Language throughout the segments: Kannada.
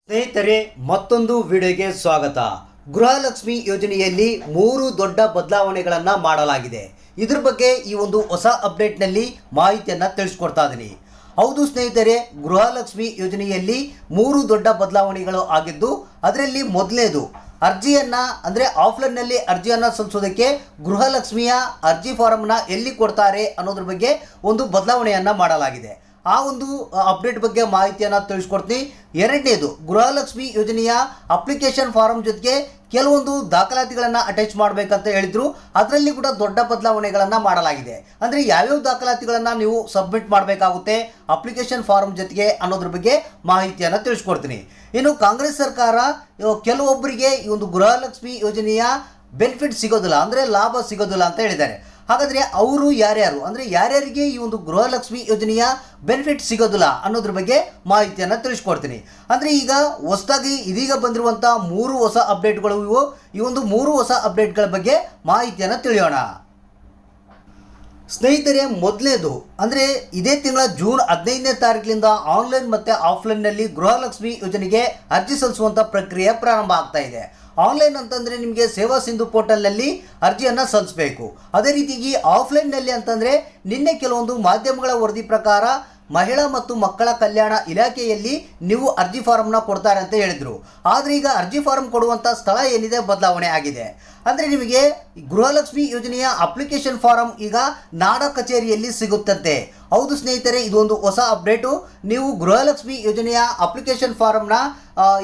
ಸ್ನೇಹಿತರೆ, ಮತ್ತೊಂದು ವಿಡಿಯೋಗೆ ಸ್ವಾಗತ. ಗೃಹಲಕ್ಷ್ಮಿ ಯೋಜನೆಯಲ್ಲಿ 3 ದೊಡ್ಡ ಬದಲಾವಣೆಗಳನ್ನು ಮಾಡಲಾಗಿದೆ. ಇದ್ರ ಬಗ್ಗೆ ಈ ಒಂದು ಹೊಸ ಅಪ್ಡೇಟ್ನಲ್ಲಿ ಮಾಹಿತಿಯನ್ನು ತಿಳಿಸ್ಕೊಡ್ತಾ ಇದ್ದೀನಿ. ಹೌದು ಸ್ನೇಹಿತರೆ, ಗೃಹಲಕ್ಷ್ಮಿ ಯೋಜನೆಯಲ್ಲಿ 3 ದೊಡ್ಡ ಬದಲಾವಣೆಗಳು ಆಗಿದ್ದು, ಅದರಲ್ಲಿ ಮೊದಲನೇದು ಅರ್ಜಿಯನ್ನು ಅಂದರೆ ಆಫ್ಲೈನ್ನಲ್ಲಿ ಅರ್ಜಿಯನ್ನು ಸಲ್ಲಿಸೋದಕ್ಕೆ ಗೃಹಲಕ್ಷ್ಮಿಯ ಅರ್ಜಿ ಫಾರಮ್ನ ಎಲ್ಲಿ ಕೊಡ್ತಾರೆ ಅನ್ನೋದ್ರ ಬಗ್ಗೆ ಒಂದು ಬದಲಾವಣೆಯನ್ನು ಮಾಡಲಾಗಿದೆ. ಆ ಒಂದು ಅಪ್ಡೇಟ್ ಬಗ್ಗೆ ಮಾಹಿತಿಯನ್ನು ತಿಳಿಸ್ಕೊಡ್ತೀನಿ. ಎರಡನೇದು, ಗೃಹಲಕ್ಷ್ಮಿ ಯೋಜನೆಯ ಅಪ್ಲಿಕೇಶನ್ ಫಾರಮ್ ಜೊತೆಗೆ ಕೆಲವೊಂದು ದಾಖಲಾತಿಗಳನ್ನು ಅಟ್ಯಾಚ್ ಮಾಡಬೇಕಂತ ಹೇಳಿದ್ರು. ಅದರಲ್ಲಿ ಕೂಡ ದೊಡ್ಡ ಬದಲಾವಣೆಗಳನ್ನು ಮಾಡಲಾಗಿದೆ. ಅಂದರೆ ಯಾವ್ಯಾವ ದಾಖಲಾತಿಗಳನ್ನು ನೀವು ಸಬ್ಮಿಟ್ ಮಾಡಬೇಕಾಗುತ್ತೆ ಅಪ್ಲಿಕೇಶನ್ ಫಾರಮ್ ಜೊತೆಗೆ ಅನ್ನೋದ್ರ ಬಗ್ಗೆ ಮಾಹಿತಿಯನ್ನು ತಿಳಿಸ್ಕೊಡ್ತೀನಿ. ಇನ್ನು ಕಾಂಗ್ರೆಸ್ ಸರ್ಕಾರ ಕೆಲವೊಬ್ಬರಿಗೆ ಈ ಒಂದು ಗೃಹಲಕ್ಷ್ಮಿ ಯೋಜನೆಯ ಬೆನಿಫಿಟ್ ಸಿಗೋದಿಲ್ಲ, ಅಂದರೆ ಲಾಭ ಸಿಗೋದಿಲ್ಲ ಅಂತ ಹೇಳಿದ್ದಾರೆ. ಹಾಗಾದರೆ ಅವರು ಯಾರ್ಯಾರು, ಅಂದರೆ ಯಾರ್ಯಾರಿಗೆ ಈ ಒಂದು ಗೃಹಲಕ್ಷ್ಮಿ ಯೋಜನೆಯ ಬೆನಿಫಿಟ್ ಸಿಗೋದಿಲ್ಲ ಅನ್ನೋದ್ರ ಬಗ್ಗೆ ಮಾಹಿತಿಯನ್ನು ತಿಳಿಸ್ಕೊಡ್ತೀನಿ. ಅಂದರೆ ಈಗ ಹೊಸದಾಗಿ ಇದೀಗ ಬಂದಿರುವಂಥ 3 ಹೊಸ ಅಪ್ಡೇಟ್ಗಳು ಇವು. ಈ ಒಂದು 3 ಹೊಸ ಅಪ್ಡೇಟ್ಗಳ ಬಗ್ಗೆ ಮಾಹಿತಿಯನ್ನು ತಿಳಿಯೋಣ. ಸ್ನೇಹಿತರೆ, ಮೊದಲನೇದು ಅಂದರೆ ಇದೇ ತಿಂಗಳ ಜೂನ್ 15ನೇ ತಾರೀಕಿನಿಂದ ಆನ್ಲೈನ್ ಮತ್ತು ಆಫ್ಲೈನ್ನಲ್ಲಿ ಗೃಹಲಕ್ಷ್ಮಿ ಯೋಜನೆಗೆ ಅರ್ಜಿ ಸಲ್ಲಿಸುವಂಥ ಪ್ರಕ್ರಿಯೆ ಪ್ರಾರಂಭ ಆಗ್ತಾ ಇದೆ. ಆನ್ಲೈನ್ ಅಂತಂದರೆ ನಿಮಗೆ ಸೇವಾ ಸಿಂಧು ಪೋರ್ಟಲ್ನಲ್ಲಿ ಅರ್ಜಿಯನ್ನು ಸಲ್ಲಿಸಬೇಕು. ಅದೇ ರೀತಿಯಾಗಿ ಆಫ್ಲೈನ್ನಲ್ಲಿ ಅಂತಂದರೆ ನಿನ್ನೆ ಕೆಲವೊಂದು ಮಾಧ್ಯಮಗಳ ವರದಿ ಪ್ರಕಾರ ಮಹಿಳಾ ಮತ್ತು ಮಕ್ಕಳ ಕಲ್ಯಾಣ ಇಲಾಖೆಯಲ್ಲಿ ನೀವು ಅರ್ಜಿ ಫಾರಮ್ನ ಕೊಡ್ತಾರೆ ಅಂತ ಹೇಳಿದರು. ಆದರೆ ಈಗ ಅರ್ಜಿ ಫಾರಮ್ ಕೊಡುವಂಥ ಸ್ಥಳ ಏನಿದೆ ಬದಲಾವಣೆ ಆಗಿದೆ. ಅಂದರೆ ನಿಮಗೆ ಗೃಹಲಕ್ಷ್ಮಿ ಯೋಜನೆಯ ಅಪ್ಲಿಕೇಶನ್ ಫಾರಮ್ ಈಗ ನಾಡ ಕಚೇರಿಯಲ್ಲಿ ಸಿಗುತ್ತಂತೆ. ಹೌದು ಸ್ನೇಹಿತರೆ, ಇದೊಂದು ಹೊಸ ಅಪ್ಡೇಟು. ನೀವು ಗೃಹಲಕ್ಷ್ಮಿ ಯೋಜನೆಯ ಅಪ್ಲಿಕೇಶನ್ ಫಾರಮ್ನ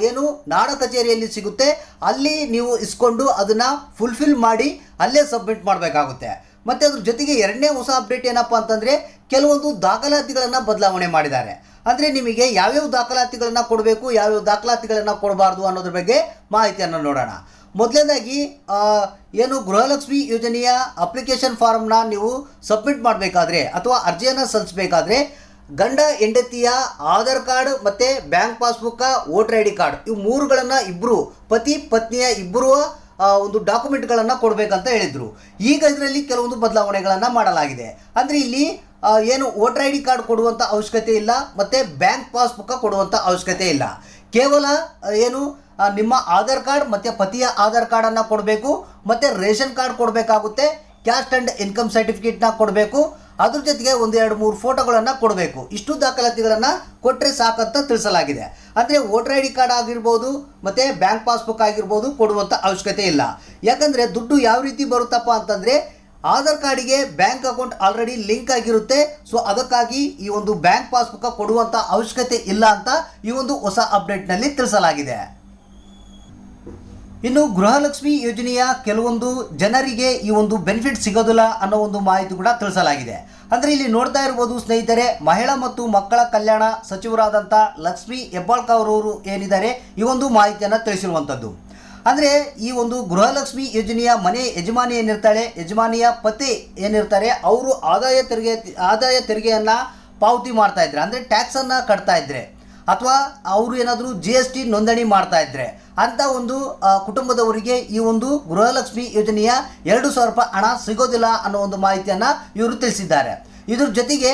ಏನು ನಾಡ ಕಚೇರಿಯಲ್ಲಿ ಸಿಗುತ್ತೆ, ಅಲ್ಲಿ ನೀವು ಇಸ್ಕೊಂಡು ಅದನ್ನು ಫುಲ್ಫಿಲ್ ಮಾಡಿ ಅಲ್ಲೇ ಸಬ್ಮಿಟ್ ಮಾಡಬೇಕಾಗುತ್ತೆ. ಮತ್ತು ಅದ್ರ ಜೊತೆಗೆ ಎರಡನೇ ಹೊಸ ಅಪ್ಡೇಟ್ ಏನಪ್ಪ ಅಂತಂದರೆ ಕೆಲವೊಂದು ದಾಖಲಾತಿಗಳನ್ನು ಬದಲಾವಣೆ ಮಾಡಿದ್ದಾರೆ. ಅಂದರೆ ನಿಮಗೆ ಯಾವ್ಯಾವ ದಾಖಲಾತಿಗಳನ್ನು ಕೊಡಬೇಕು, ಯಾವ್ಯಾವ ದಾಖಲಾತಿಗಳನ್ನು ಕೊಡಬಾರ್ದು ಅನ್ನೋದ್ರ ಬಗ್ಗೆ ಮಾಹಿತಿಯನ್ನು ನೋಡೋಣ. ಮೊದಲನೇದಾಗಿ ಏನು ಗೃಹಲಕ್ಷ್ಮಿ ಯೋಜನೆಯ ಅಪ್ಲಿಕೇಶನ್ ಫಾರಮ್ನ ನೀವು ಸಬ್ಮಿಟ್ ಮಾಡಬೇಕಾದ್ರೆ ಅಥವಾ ಅರ್ಜಿಯನ್ನು ಸಲ್ಲಿಸಬೇಕಾದ್ರೆ ಗಂಡ ಹೆಂಡತಿಯ ಆಧಾರ್ ಕಾರ್ಡ್ ಮತ್ತು ಬ್ಯಾಂಕ್ ಪಾಸ್ಬುಕ್ಕ, ವೋಟರ್ ಐ ಡಿ ಕಾರ್ಡ್, ಇವು 3ಗಳನ್ನು ಇಬ್ಬರು ಪತಿ ಪತ್ನಿಯ ಇಬ್ಬರು ಒಂದು ಡಾಕ್ಯುಮೆಂಟ್ಗಳನ್ನು ಕೊಡಬೇಕಂತ ಹೇಳಿದರು. ಈಗ ಇದರಲ್ಲಿ ಕೆಲವೊಂದು ಬದಲಾವಣೆಗಳನ್ನು ಮಾಡಲಾಗಿದೆ. ಅಂದರೆ ಇಲ್ಲಿ ಏನು ವೋಟರ್ ಐ ಡಿ ಕಾರ್ಡ್ ಕೊಡುವಂಥ ಅವಶ್ಯಕತೆ ಇಲ್ಲ ಮತ್ತು ಬ್ಯಾಂಕ್ ಪಾಸ್ಬುಕ್ಕ ಕೊಡುವಂಥ ಅವಶ್ಯಕತೆ ಇಲ್ಲ. ಕೇವಲ ಏನು ನಿಮ್ಮ ಆಧಾರ್ ಕಾರ್ಡ್ ಮತ್ತು ಪತಿಯ ಆಧಾರ್ ಕಾರ್ಡನ್ನು ಕೊಡಬೇಕು, ಮತ್ತು ರೇಷನ್ ಕಾರ್ಡ್ ಕೊಡಬೇಕಾಗುತ್ತೆ, ಕ್ಯಾಸ್ಟ್ ಆ್ಯಂಡ್ ಇನ್ಕಮ್ ಸರ್ಟಿಫಿಕೇಟ್ನ ಕೊಡಬೇಕು, ಅದ್ರ ಜೊತೆಗೆ 1-2-3 ಫೋಟೋಗಳನ್ನು ಕೊಡಬೇಕು. ಇಷ್ಟು ದಾಖಲಾತಿಗಳನ್ನು ಕೊಟ್ಟರೆ ಸಾಕಂತ ತಿಳಿಸಲಾಗಿದೆ. ಅಂದರೆ ವೋಟರ್ ಐ ಡಿ ಕಾರ್ಡ್ ಆಗಿರ್ಬೋದು ಮತ್ತು ಬ್ಯಾಂಕ್ ಪಾಸ್ಬುಕ್ ಆಗಿರ್ಬೋದು ಕೊಡುವಂಥ ಅವಶ್ಯಕತೆ ಇಲ್ಲ. ಯಾಕಂದರೆ ದುಡ್ಡು ಯಾವ ರೀತಿ ಬರುತ್ತಪ್ಪ ಅಂತಂದರೆ ಆಧಾರ್ ಕಾರ್ಡಿಗೆ ಬ್ಯಾಂಕ್ ಅಕೌಂಟ್ ಆಲ್ರೆಡಿ ಲಿಂಕ್ ಆಗಿರುತ್ತೆ. ಸೊ ಅದಕ್ಕಾಗಿ ಈ ಒಂದು ಬ್ಯಾಂಕ್ ಪಾಸ್ಬುಕ್ ಕೊಡುವಂಥ ಅವಶ್ಯಕತೆ ಇಲ್ಲ ಅಂತ ಈ ಒಂದು ಹೊಸ ಅಪ್ಡೇಟ್ನಲ್ಲಿ ತಿಳಿಸಲಾಗಿದೆ. ಇನ್ನು ಗೃಹಲಕ್ಷ್ಮಿ ಯೋಜನೆಯ ಕೆಲವೊಂದು ಜನರಿಗೆ ಈ ಒಂದು ಬೆನಿಫಿಟ್ ಸಿಗೋದಿಲ್ಲ ಅನ್ನೋ ಒಂದು ಮಾಹಿತಿ ಕೂಡ ತಿಳಿಸಲಾಗಿದೆ. ಅಂದರೆ ಇಲ್ಲಿ ನೋಡ್ತಾ ಇರ್ಬೋದು ಸ್ನೇಹಿತರೆ, ಮಹಿಳಾ ಮತ್ತು ಮಕ್ಕಳ ಕಲ್ಯಾಣ ಸಚಿವರಾದಂಥ ಲಕ್ಷ್ಮಿ ಹೆಬ್ಬಾಳ್ಕರ್ ಅವರು ಏನಿದ್ದಾರೆ ಈ ಒಂದು ಮಾಹಿತಿಯನ್ನು ತಿಳಿಸಿರುವಂಥದ್ದು. ಅಂದರೆ ಈ ಒಂದು ಗೃಹಲಕ್ಷ್ಮಿ ಯೋಜನೆಯ ಮನೆ ಯಜಮಾನಿ ಏನಿರ್ತಾಳೆ, ಯಜಮಾನಿಯ ಪತಿ ಏನಿರ್ತಾರೆ, ಅವರು ಆದಾಯ ತೆರಿಗೆಯನ್ನು ಪಾವತಿ ಮಾಡ್ತಾ ಇದ್ರೆ, ಅಂದರೆ ಟ್ಯಾಕ್ಸನ್ನು ಕಟ್ತಾ ಇದ್ರೆ, ಅಥವಾ ಅವರು ಏನಾದರೂ GST ನೋಂದಣಿ ಮಾಡ್ತಾ ಇದ್ರೆ ಅಂಥ ಒಂದು ಕುಟುಂಬದವರಿಗೆ ಈ ಒಂದು ಗೃಹಲಕ್ಷ್ಮಿ ಯೋಜನೆಯ 2,000 ರೂಪಾಯಿ ಹಣ ಸಿಗೋದಿಲ್ಲ ಅನ್ನೋ ಒಂದು ಮಾಹಿತಿಯನ್ನು ಇವರು ತಿಳಿಸಿದ್ದಾರೆ. ಇದ್ರ ಜೊತೆಗೆ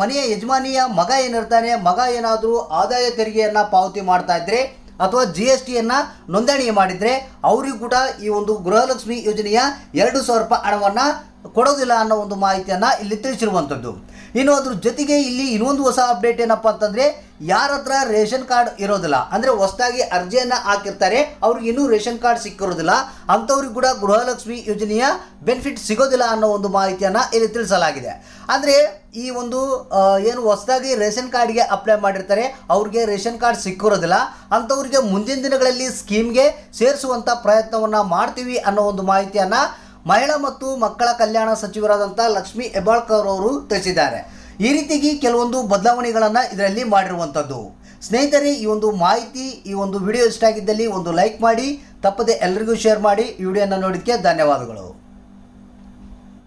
ಮನೆಯ ಯಜಮಾನಿಯ ಮಗ ಏನಿರ್ತಾನೆ, ಮಗ ಏನಾದರೂ ಆದಾಯ ತೆರಿಗೆಯನ್ನು ಪಾವತಿ ಮಾಡ್ತಾ ಇದ್ದರೆ ಅಥವಾ GSTಯನ್ನು ನೋಂದಣಿ ಮಾಡಿದರೆ ಅವರಿಗೂ ಕೂಡ ಈ ಒಂದು ಗೃಹಲಕ್ಷ್ಮಿ ಯೋಜನೆಯ 2,000 ರೂಪಾಯಿ ಹಣವನ್ನು ಕೊಡೋದಿಲ್ಲ ಅನ್ನೋ ಒಂದು ಮಾಹಿತಿಯನ್ನು ಇಲ್ಲಿ ತಿಳಿಸಿರುವಂಥದ್ದು. ಇನ್ನು ಅದ್ರ ಜೊತೆಗೆ ಇಲ್ಲಿ ಇನ್ನೊಂದು ಹೊಸ ಅಪ್ಡೇಟ್ ಏನಪ್ಪ ಅಂತಂದರೆ, ಯಾರ ಹತ್ರ ರೇಷನ್ ಕಾರ್ಡ್ ಇರೋದಿಲ್ಲ, ಅಂದರೆ ಹೊಸದಾಗಿ ಅರ್ಜಿಯನ್ನು ಹಾಕಿರ್ತಾರೆ, ಅವ್ರಿಗೆ ಇನ್ನೂ ರೇಷನ್ ಕಾರ್ಡ್ ಸಿಕ್ಕಿರೋದಿಲ್ಲ, ಅಂಥವ್ರಿಗೆ ಕೂಡ ಗೃಹಲಕ್ಷ್ಮಿ ಯೋಜನೆಯ ಬೆನಿಫಿಟ್ ಸಿಗೋದಿಲ್ಲ ಅನ್ನೋ ಒಂದು ಮಾಹಿತಿಯನ್ನು ಇಲ್ಲಿ ತಿಳಿಸಲಾಗಿದೆ. ಅಂದರೆ ಈ ಒಂದು ಏನು ಹೊಸದಾಗಿ ರೇಷನ್ ಕಾರ್ಡ್ಗೆ ಅಪ್ಲೈ ಮಾಡಿರ್ತಾರೆ ಅವ್ರಿಗೆ ರೇಷನ್ ಕಾರ್ಡ್ ಸಿಕ್ಕಿರೋದಿಲ್ಲ, ಅಂಥವ್ರಿಗೆ ಮುಂದಿನ ದಿನಗಳಲ್ಲಿ ಸ್ಕೀಮ್ಗೆ ಸೇರಿಸುವಂಥ ಪ್ರಯತ್ನವನ್ನು ಮಾಡ್ತೀವಿ ಅನ್ನೋ ಒಂದು ಮಾಹಿತಿಯನ್ನು ಮಹಿಳಾ ಮತ್ತು ಮಕ್ಕಳ ಕಲ್ಯಾಣ ಸಚಿವರಾದಂಥ ಲಕ್ಷ್ಮಿ ಹೆಬ್ಬಾಳ್ಕರ್ ಅವರು ತಿಳಿಸಿದ್ದಾರೆ. ಈ ರೀತಿಯಾಗಿ ಕೆಲವೊಂದು ಬದಲಾವಣೆಗಳನ್ನು ಇದರಲ್ಲಿ ಮಾಡಿರುವಂಥದ್ದು. ಸ್ನೇಹಿತರೆ, ಈ ಒಂದು ಮಾಹಿತಿ, ಈ ಒಂದು ವಿಡಿಯೋ ಇಷ್ಟ ಆಗಿದ್ದಲ್ಲಿ ಒಂದು ಲೈಕ್ ಮಾಡಿ, ತಪ್ಪದೆ ಎಲ್ಲರಿಗೂ ಶೇರ್ ಮಾಡಿ. ಈ ವಿಡಿಯೋನ ನೋಡೋದಕ್ಕೆ ಧನ್ಯವಾದಗಳು.